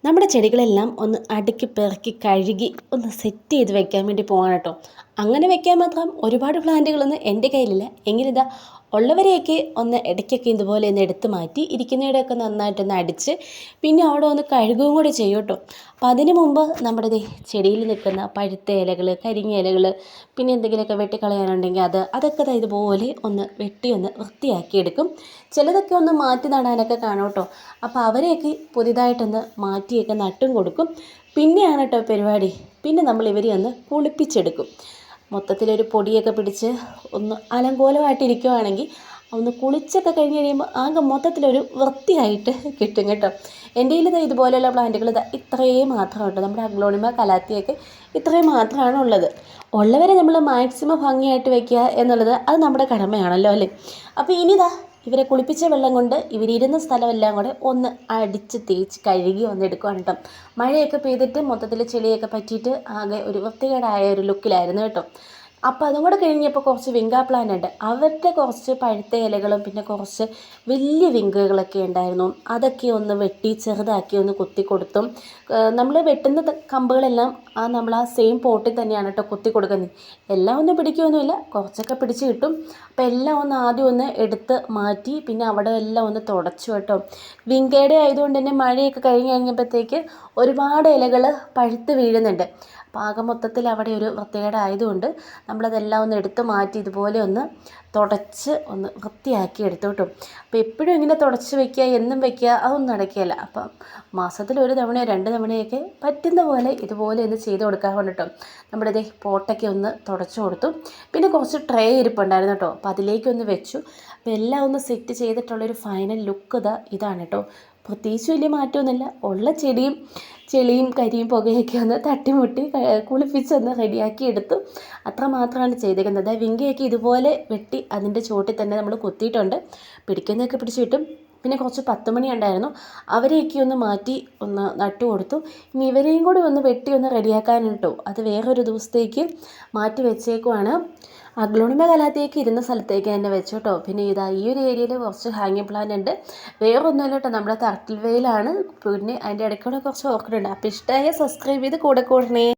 നമ്മുടെ ചെടികളെല്ലാം ഒന്ന് അടുക്കി പെറുക്കി കഴുകി ഒന്ന് സെറ്റ് ചെയ്ത് വെക്കാൻ വേണ്ടി പോവാണ് കേട്ടോ. അങ്ങനെ വെക്കാൻ മാത്രം ഒരുപാട് പ്ലാന്റുകളൊന്നും എൻ്റെ കയ്യിലില്ല. എങ്കിലിതാ ഉള്ളവരെയൊക്കെ ഒന്ന് ഇടയ്ക്കൊക്കെ ഇതുപോലെ ഒന്ന് എടുത്ത് മാറ്റി ഇരിക്കുന്നതിടെയൊക്കെ നന്നായിട്ടൊന്ന് അടിച്ച് പിന്നെ അവിടെ ഒന്ന് കഴുകുകയും കൂടി ചെയ്യും കേട്ടോ. അപ്പോൾ അതിന് മുമ്പ് നമ്മുടെ ചെടിയിൽ നിൽക്കുന്ന പഴുത്ത ഇലകൾ, കരിഞ്ഞ ഇലകൾ, പിന്നെ എന്തെങ്കിലുമൊക്കെ വെട്ടിക്കളയാനുണ്ടെങ്കിൽ അതൊക്കെ ഇതുപോലെ ഒന്ന് വെട്ടി ഒന്ന് വൃത്തിയാക്കിയെടുക്കും. ചിലതൊക്കെ ഒന്ന് മാറ്റി നടാനൊക്കെ കാണും കേട്ടോ. അപ്പോൾ അവരെയൊക്കെ പുതിയതായിട്ടൊന്ന് മാറ്റിയൊക്കെ നട്ടും കൊടുക്കും. പിന്നെയാണ് കേട്ടോ പരിപാടി. പിന്നെ നമ്മൾ ഇവരെ ഒന്ന് കുളിപ്പിച്ചെടുക്കും. മൊത്തത്തിലൊരു പൊടിയൊക്കെ പിടിച്ച് ഒന്ന് അലങ്കോലമായിട്ടിരിക്കുവാണെങ്കിൽ ഒന്ന് കുളിച്ചൊക്കെ കഴിഞ്ഞ് കഴിയുമ്പോൾ ആകെ മൊത്തത്തിലൊരു വൃത്തിയായിട്ട് കിട്ടും കേട്ടോ. എൻ്റെ കയ്യിൽ ഇതുപോലെയുള്ള പ്ലാന്റുകൾ ഇത്രയും മാത്രമുണ്ട്. നമ്മുടെ അഗ്ലോണിമ കലാത്തിയൊക്കെ ഇത്രയും മാത്രമാണ് ഉള്ളത്. ഉള്ളവരെ നമ്മൾ മാക്സിമം ഭംഗിയായിട്ട് വയ്ക്കുക എന്നുള്ളത് അത് നമ്മുടെ കടമയാണല്ലോ അല്ലേ. അപ്പോൾ ഇവരെ കുളിപ്പിച്ച വെള്ളം കൊണ്ട് ഇവരിരുന്ന സ്ഥലമെല്ലാം കൂടെ ഒന്ന് അടിച്ച് തേച്ച് കഴുകി എടുക്കുവാണ് കേട്ടോ. മഴയൊക്കെ പെയ്തിട്ട് മൊത്തത്തിൽ ചെളിയൊക്കെ പറ്റിയിട്ട് ആകെ ഒരു വൃത്തികേടായ ഒരു ലുക്കിലായിരുന്നു കേട്ടോ. അപ്പോൾ അതും കൂടെ കഴിഞ്ഞപ്പോൾ കുറച്ച് വിങ്ക പ്ലാന്റ് ഉണ്ട്. അവരുടെ കുറച്ച് പഴുത്ത ഇലകളും പിന്നെ കുറച്ച് വലിയ വിങ്കുകളൊക്കെ ഉണ്ടായിരുന്നു. അതൊക്കെ ഒന്ന് വെട്ടി ചെറുതാക്കി ഒന്ന് കുത്തി കൊടുത്തും. നമ്മൾ വെട്ടുന്ന കമ്പുകളെല്ലാം നമ്മൾ ആ സെയിം പോട്ടിൽ തന്നെയാണ് കേട്ടോ കുത്തി കൊടുക്കുന്നത്. എല്ലാം ഒന്നും പിടിക്കുകയൊന്നുമില്ല, കുറച്ചൊക്കെ പിടിച്ച് കിട്ടും. അപ്പോൾ എല്ലാം ഒന്ന് ആദ്യം ഒന്ന് എടുത്ത് മാറ്റി പിന്നെ അവിടെ എല്ലാം ഒന്ന് തുടച്ചു കേട്ടോ. വിങ്കയുടെ ആയതുകൊണ്ട് തന്നെ മഴയൊക്കെ കഴിഞ്ഞപ്പോഴത്തേക്ക് ഒരുപാട് ഇലകൾ പഴുത്ത് വീഴുന്നുണ്ട്. ആകെ മൊത്തത്തിൽ അവിടെ ഒരു വൃത്തികേടായതുകൊണ്ട് നമ്മളതെല്ലാം ഒന്ന് എടുത്ത് മാറ്റി ഇതുപോലെ ഒന്ന് തുടച്ച് ഒന്ന് വൃത്തിയാക്കി എടുത്തു കേട്ടോ. അപ്പോൾ എപ്പോഴും ഇങ്ങനെ തുടച്ച് വയ്ക്കുക എന്നും വയ്ക്കുക അതൊന്നും നടക്കുകയില്ല. അപ്പം മാസത്തിൽ ഒരു തവണയോ 2 തവണയൊക്കെ പറ്റുന്ന പോലെ ഇതുപോലെ ഒന്ന് ചെയ്ത് കൊടുക്കാറുണ്ട് കേട്ടോ. നമ്മുടെ പോട്ടൊക്കെ ഒന്ന് തുടച്ചു കൊടുത്തു. പിന്നെ കുറച്ച് ട്രേ ഇരിപ്പുണ്ടായിരുന്നു കേട്ടോ. അപ്പോൾ അതിലേക്കൊന്ന് വെച്ചു. അപ്പോൾ എല്ലാം ഒന്ന് സെറ്റ് ചെയ്തിട്ടുള്ളൊരു ഫൈനൽ ലുക്ക് ഇതാണ് കേട്ടോ. പ്രത്യേകിച്ച് വലിയ മാറ്റമൊന്നുമില്ല. ഉള്ള ചെളിയും കരിയും പുകയൊക്കെ ഒന്ന് തട്ടിമുട്ടി കുളിപ്പിച്ചൊന്ന് റെഡിയാക്കി എടുത്തു. അത്രമാത്രമാണ് ചെയ്തേക്കുന്നത്. വിങ്കയൊക്കെ ഇതുപോലെ വെട്ടി അതിൻ്റെ ചുവട്ടിൽ തന്നെ നമ്മൾ കുത്തിയിട്ടുണ്ട്. പിടിക്കുന്നതൊക്കെ പിടിച്ച് കിട്ടും. പിന്നെ കുറച്ച് 10 മണി ഉണ്ടായിരുന്നു, അവരെയൊക്കെ ഒന്ന് മാറ്റി ഒന്ന് നട്ടു കൊടുത്തു. ഇനി ഇവരെയും കൂടി ഒന്ന് വെട്ടി ഒന്ന് റെഡിയാക്കാനിട്ടു. അത് വേറൊരു ദിവസത്തേക്ക് മാറ്റി വെച്ചേക്കുവാണ്. അഗ്ലോണിമ കലാത്തിയൊക്കെ ഇരുന്ന സ്ഥലത്തേക്ക് തന്നെ വെച്ചു കേട്ടോ. പിന്നെ ഈ ഒരു ഏരിയയിൽ കുറച്ച് ഹാങ്ങിങ് പ്ലാന്റ് ഉണ്ട്. വേറൊന്നുമില്ല കേട്ടോ, നമ്മുടെ തർട്ടിൽ വെയിലാണ്. പിന്നെ അതിൻ്റെ ഇടയ്ക്കൂടെ കുറച്ച് ഓർക്കിഡ് ഉണ്ട്. അപ്പോൾ ഇഷ്ടമായ സബ്സ്ക്രൈബ് ചെയ്ത് കൂടെ കൂടണേ.